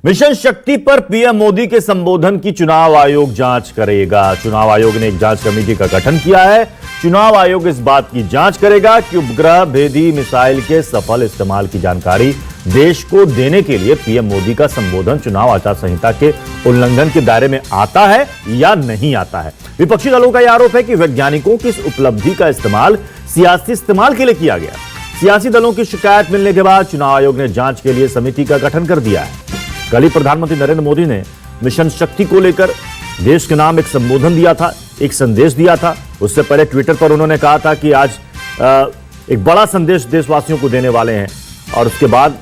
Mission शक्ति पर PM Modi के संबोधन की चुनाव आयोग जांच करेगा। चुनाव आयोग ने एक जांच कमेटी का गठन किया है। चुनाव आयोग इस बात की जांच करेगा कि उपग्रह भेदी मिसाइल के सफल इस्तेमाल की जानकारी देश को देने के लिए पीएम मोदी का संबोधन चुनाव आचार संहिता के उल्लंघन के दायरे में आता है या नहीं आता है। विपक्षी दलों का यह आरोप है कि वैज्ञानिकों की इस उपलब्धि का इस्तेमाल सियासी इस्तेमाल के लिए किया गया। सियासी दलों की शिकायत मिलने के बाद चुनाव आयोग ने जांच के लिए समिति का गठन कर दिया है। कल ही प्रधानमंत्री नरेंद्र मोदी ने मिशन शक्ति को लेकर देश के नाम एक संबोधन दिया था, एक संदेश दिया था। उससे पहले ट्विटर पर उन्होंने कहा था कि आज एक बड़ा संदेश देशवासियों को देने वाले हैं, और उसके बाद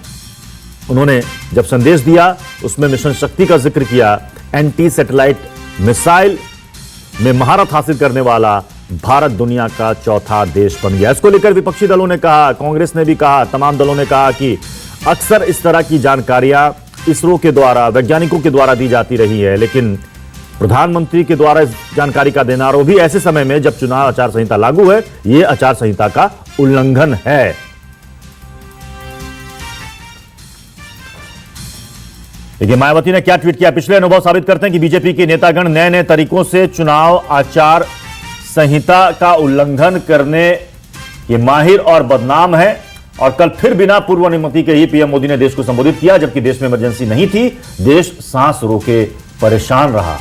उन्होंने जब संदेश दिया उसमें मिशन शक्ति का जिक्र किया। एंटी सैटेलाइट मिसाइल में महारत हासिल करने वाला भारत दुनिया का चौथा देश बन गया। इसको लेकर विपक्षी दलों ने कहा, कांग्रेस ने भी कहा, तमाम दलों ने कहा कि अक्सर इस तरह की जानकारियां इसरो के द्वारा, वैज्ञानिकों के द्वारा दी जाती रही है, लेकिन प्रधानमंत्री के द्वारा इस जानकारी का देना, और वो भी ऐसे समय में जब चुनाव आचार संहिता लागू है, यह आचार संहिता का उल्लंघन है। देखिए मायावती ने क्या ट्वीट किया। पिछले अनुभव साबित करते हैं कि बीजेपी के नेतागण नए नए तरीकों से चुनाव आचार संहिता का उल्लंघन करने के माहिर और बदनाम है। और कल फिर बिना पूर्व अनुमति के ही पीएम मोदी ने देश को संबोधित किया, जबकि देश में इमरजेंसी नहीं थी। देश सांस रोके परेशान रहा।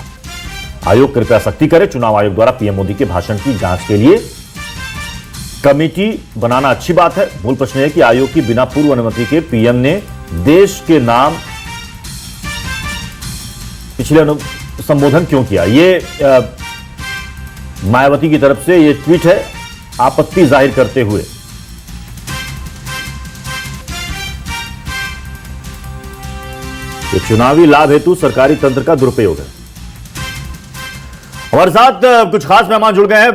आयोग कृपया सख्ती करे। चुनाव आयोग द्वारा पीएम मोदी के भाषण की जांच के लिए कमेटी बनाना अच्छी बात है। मूल प्रश्न है कि आयोग की बिना पूर्व अनुमति के पीएम ने देश के नाम पिछले संबोधन क्यों किया। ये मायावती की तरफ से ये ट्वीट है, आपत्ति जाहिर करते हुए। ये चुनावी लाभ हेतु सरकारी तंत्र का दुरुपयोग है। हमारे साथ कुछ खास मेहमान जुड़ गए हैं।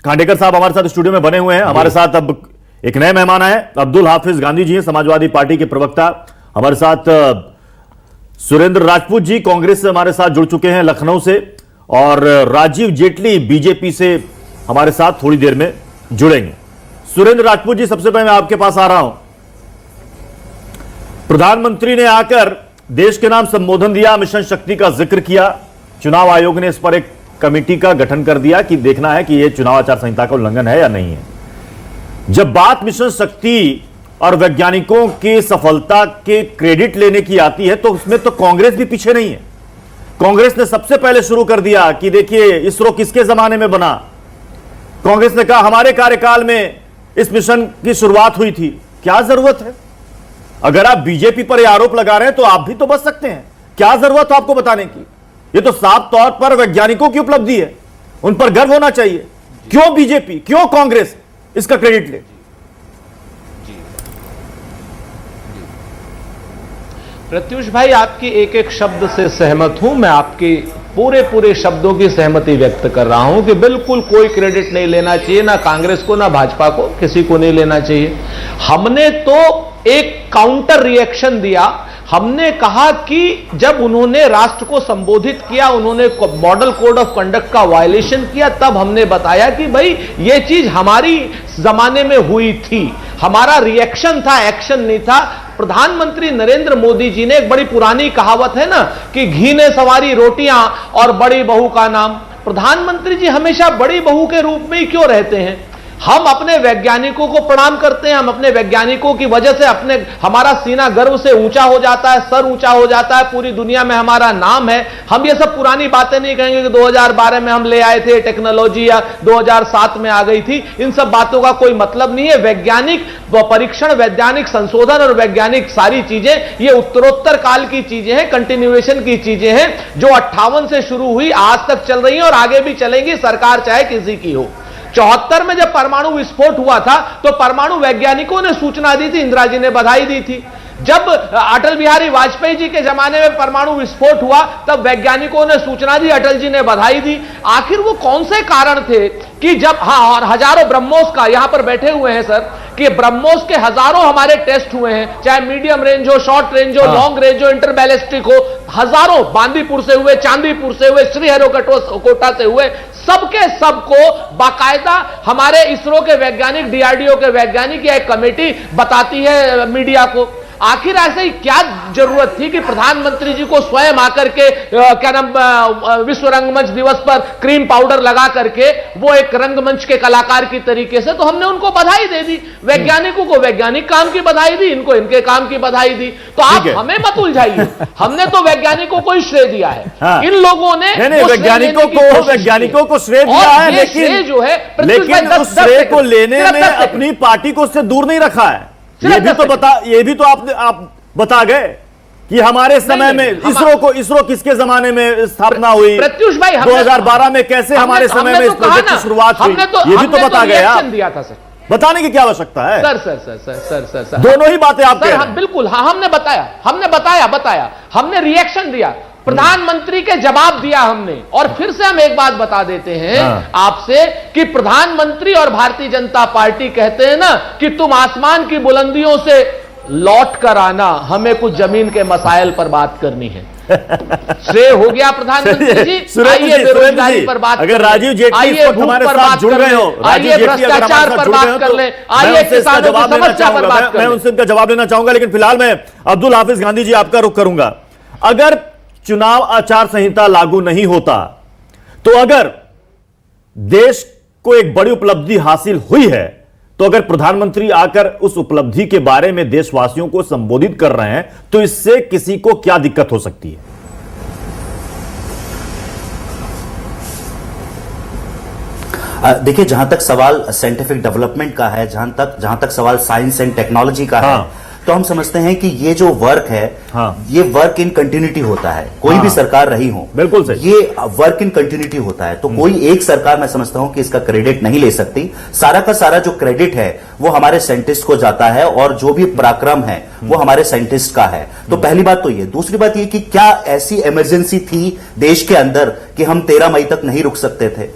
खांडेकर साहब हमारे साथ स्टूडियो में बने हुए हैं। हमारे साथ अब एक नए मेहमान आए, अब्दुल हाफिज गांधी जी हैं, समाजवादी पार्टी के प्रवक्ता। हमारे साथ सुरेंद्र राजपूत जी कांग्रेस से हमारे साथ जुड़ चुके हैं लखनऊ से, और राजीव जेटली बीजेपी से हमारे साथ थोड़ी देर में जुड़ेंगे। सुरेंद्र राजपूत जी, सबसे पहले मैं आपके पास आ रहा हूं। प्रधानमंत्री ने आकर देश के नाम संबोधन दिया, मिशन शक्ति का जिक्र किया। चुनाव आयोग ने इस पर एक कमेटी का गठन कर दिया कि देखना है कि यह चुनाव आचार संहिता का उल्लंघन है या नहीं है। जब बात मिशन शक्ति और वैज्ञानिकों की सफलता के क्रेडिट लेने की आती है तो उसमें तो कांग्रेस भी पीछे नहीं है। कांग्रेस ने सबसे पहले शुरू कर दिया कि देखिए इसरो किसके जमाने में बना। कांग्रेस ने कहा हमारे कार्यकाल में इस मिशन की शुरुआत हुई थी। क्या जरूरत है? अगर आप बीजेपी पर यह आरोप लगा रहे हैं तो आप भी तो बच सकते हैं। क्या जरूरत है आपको बताने की? यह तो साफ तौर पर वैज्ञानिकों की उपलब्धि है, उन पर गर्व होना चाहिए। क्यों बीजेपी, क्यों कांग्रेस इसका क्रेडिट ले? प्रत्युष भाई, आपकी एक एक शब्द से सहमत हूं। मैं आपके पूरे शब्दों की सहमति व्यक्त कर रहा हूं कि बिल्कुल कोई क्रेडिट नहीं लेना चाहिए, ना कांग्रेस को ना भाजपा को, किसी को नहीं लेना चाहिए। हमने तो एक काउंटर रिएक्शन दिया। हमने कहा कि जब उन्होंने राष्ट्र को संबोधित किया, उन्होंने मॉडल कोड ऑफ कंडक्ट का वायलेशन किया, तब हमने बताया कि भाई ये चीज हमारी जमाने में हुई थी। हमारा रिएक्शन था, एक्शन नहीं था। प्रधानमंत्री नरेंद्र मोदी जी ने, एक बड़ी पुरानी कहावत है ना कि घी ने सवारी रोटियां और बड़ी बहू का नाम। प्रधानमंत्री जी हमेशा बड़ी बहू के रूप में ही क्यों रहते हैं? हम अपने वैज्ञानिकों को प्रणाम करते हैं। हम अपने वैज्ञानिकों की वजह से हमारा सीना गर्व से ऊंचा हो जाता है, सर ऊंचा हो जाता है, पूरी दुनिया में हमारा नाम है। हम ये सब पुरानी बातें नहीं कहेंगे कि 2012 में हम ले आए थे टेक्नोलॉजी या 2007 में आ गई थी। इन सब बातों का कोई मतलब नहीं है। वैज्ञानिक परीक्षण, वैज्ञानिक संशोधन और वैज्ञानिक सारी चीजें ये उत्तरोत्तर काल की चीजें हैं, कंटिन्यूएशन की चीजें हैं, जो 58 से शुरू हुई, आज तक चल रही हैं और आगे भी चलेंगी, सरकार चाहे किसी की हो। 74 में जब परमाणु विस्फोट हुआ था तो परमाणु वैज्ञानिकों ने सूचना दी थी, इंदिरा जी ने बधाई दी थी। जब अटल बिहारी वाजपेयी जी के जमाने में परमाणु विस्फोट हुआ तब वैज्ञानिकों ने सूचना दी, अटल जी ने बधाई दी। आखिर वो कौन से कारण थे कि जब, और हजारों ब्रह्मोस का यहां पर बैठे हुए हैं सर, कि ब्रह्मोस के हजारों हमारे टेस्ट हुए हैं, चाहे मीडियम रेंज हो, शॉर्ट रेंज हो, लॉन्ग रेंज हो, इंटरबैलिस्टिक हो, हजारों बांदीपुर से हुए, चांदीपुर से हुए, श्रीहरिकोटा से हुए, सबके सबको बाकायदा हमारे इसरो के वैज्ञानिक, डीआरडीओ के वैज्ञानिक या एक कमेटी बताती है मीडिया को। आखिर ऐसे ही क्या जरूरत थी कि प्रधानमंत्री जी को स्वयं आकर के क्या नाम विश्व रंगमंच दिवस पर क्रीम पाउडर लगा करके वो एक रंगमंच के कलाकार की तरीके से, तो हमने उनको बधाई दे दी, वैज्ञानिकों को वैज्ञानिक काम की बधाई दी, इनको इनके काम की बधाई दी। तो आप हमें मत उलझाइए, हमने तो वैज्ञानिकों को ही श्रेय दिया है। हाँ। इन लोगों ने वैज्ञानिकों को श्रेय दिया है, लेकिन जो है लेकिन उस श्रेय को लेने में अपनी पार्टी को उससे दूर नहीं रखा है। ये भी तो आप बता गए कि हमारे समय में इसरो किसके जमाने में स्थापना हुई, प्रत्युष भाई 2012 में कैसे हमारे समय में इस प्रोजेक्ट की शुरुआत हुई, ये भी तो बता गए आप। दिया था सर, बताने की क्या आवश्यकता है? सर दोनों ही बातें आप कह रहे हैं। बिल्कुल, हाँ, हमने बताया, हमने रिएक्शन दिया, प्रधानमंत्री के जवाब दिया हमने। और फिर से हम एक बात बता देते हैं आपसे कि प्रधानमंत्री और भारतीय जनता पार्टी कहते हैं ना कि तुम आसमान की बुलंदियों से लौट कर आना, हमें कुछ जमीन के मसाइल पर बात करनी है। श्रेय हो गया प्रधानमंत्री जी, आइए बेरोजगारी पर बात, अगर राजीव जेटली इस वक्त हमारे साथ जुड़ रहे हो, आइए भ्रष्टाचार पर बात कर लें, आइए किसानों की समस्या पर बात कर लें। मैं उनसे इनका जवाब लेना चाहूंगा, लेकिन फिलहाल मैं अब्दुल हाफिज गांधी जी आपका रुख करूंगा। अगर चुनाव आचार संहिता लागू नहीं होता, तो अगर देश को एक बड़ी उपलब्धि हासिल हुई है, तो अगर प्रधानमंत्री आकर उस उपलब्धि के बारे में देशवासियों को संबोधित कर रहे हैं, तो इससे किसी को क्या दिक्कत हो सकती है? देखिए, जहां तक सवाल साइंटिफिक डेवलपमेंट का है, जहां तक सवाल साइंस एंड टेक्नोलॉजी का है, तो हम समझते हैं कि ये जो वर्क है, ये वर्क इन कंटिन्यूटी होता है। कोई भी सरकार रही हो, बिल्कुल सही, ये वर्क इन कंटिन्यूटी होता है। तो कोई एक सरकार, मैं समझता हूं कि इसका क्रेडिट नहीं ले सकती। सारा का सारा जो क्रेडिट है वो हमारे साइंटिस्ट को जाता है, और जो भी पराक्रम है वो हमारे साइंटिस्ट का है। तो पहली बात तो ये। दूसरी बात ये कि क्या ऐसी इमरजेंसी थी देश के अंदर कि हम 13 मई तक नहीं रुक सकते थे?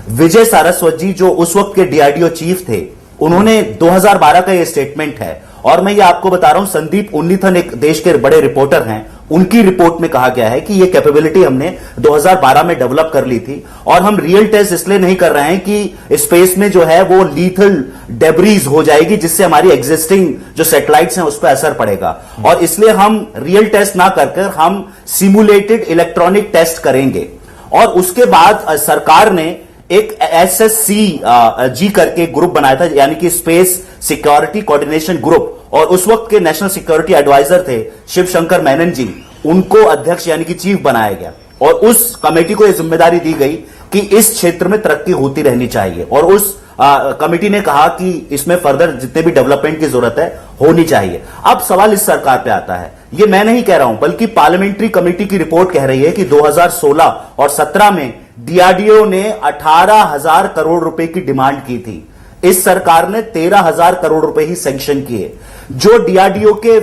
विजय सारस्वत जी, जो उस वक्त के डीआरडीओ चीफ थे, उन्होंने 2012 का ये स्टेटमेंट है, और मैं ये आपको बता रहा हूं, संदीप उन्नीथन एक देश के बड़े रिपोर्टर हैं, उनकी रिपोर्ट में कहा गया है कि ये कैपेबिलिटी हमने 2012 में डेवलप कर ली थी, और हम रियल टेस्ट इसलिए नहीं कर रहे हैं कि स्पेस में जो है वो लीथल डेब्रीज हो जाएगी, जिससे हमारी एग्जिस्टिंग जो सैटेलाइट्स हैं उस पर असर पड़ेगा, और इसलिए हम रियल टेस्ट ना कर हम सिमुलेटेड इलेक्ट्रॉनिक टेस्ट करेंगे। और उसके बाद सरकार ने एक SSC करके ग्रुप बनाया था, यानी कि स्पेस सिक्योरिटी कोऑर्डिनेशन ग्रुप, और उस वक्त के नेशनल सिक्योरिटी एडवाइजर थे शिव शंकर मेनन जी, उनको अध्यक्ष यानी कि चीफ बनाया गया, और उस कमेटी को यह जिम्मेदारी दी गई कि इस क्षेत्र में तरक्की होती रहनी चाहिए, और उस कमेटी ने कहा कि इसमें फर्दर जितने भी डेवलपमेंट की जरूरत है होनी चाहिए। अब सवाल इस सरकार पे आता है, ये मैं नहीं कह रहा हूं, बल्कि पार्लियामेंट्री कमेटी की रिपोर्ट कह रही है कि 2016 और 17 में डीआरडीओ ने 18,000 करोड़ रुपए की डिमांड की थी। इस सरकार ने 13,000 करोड़ रुपए ही सैंक्शन किए। जो डीआरडीओ के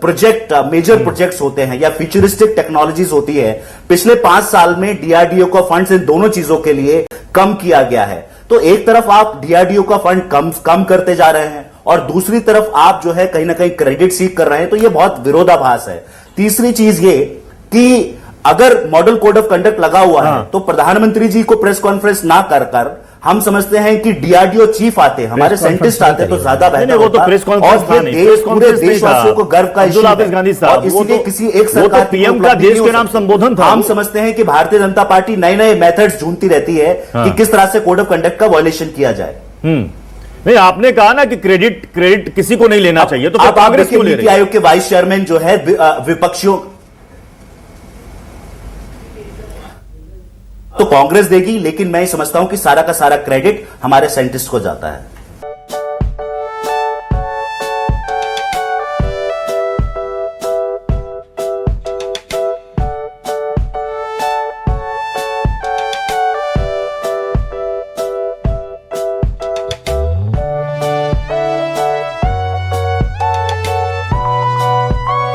प्रोजेक्ट, मेजर प्रोजेक्ट्स होते हैं या फ्यूचरिस्टिक टेक्नोलॉजीज होती है, पिछले 5 साल में डीआरडीओ का फंड इन दोनों चीजों के लिए कम किया गया है। तो एक तरफ आप डीआरडीओ का फंड कम करते जा रहे हैं, और दूसरी तरफ आप जो है कहीं ना कहीं क्रेडिट सीक कर रहे हैं, तो यह बहुत विरोधाभास है। तीसरी चीज ये कि अगर मॉडल कोड ऑफ कंडक्ट लगा हुआ है, तो प्रधानमंत्री जी को प्रेस कॉन्फ्रेंस ना कर हम समझते हैं कि डीआरडीओ चीफ आते, हमारे साइंटिस्ट आते तो ज्यादा बेहतर होता। वो तो प्रेस कॉन्फ्रेंस था नहीं, पूरे देशवासियों को गर्व का इश्यू है, गांधी साहब, और इसीलिए किसी एक सरकार पीएम का देश के नाम संबोधन था। हम समझते हैं कि भारतीय जनता पार्टी नए मेथड्स ढूंढती रहती है कि किस तरह से कोड ऑफ कंडक्ट का वायलेशन किया जाए। नहीं, आपने कहा ना कि क्रेडिट किसी को नहीं लेना चाहिए, तो कांग्रेस क्यों ले रही है? नीति आयोग के वाइस चेयरमैन जो है विपक्षियों तो कांग्रेस देगी, लेकिन मैं समझता हूं कि सारा का सारा क्रेडिट हमारे साइंटिस्ट को जाता है।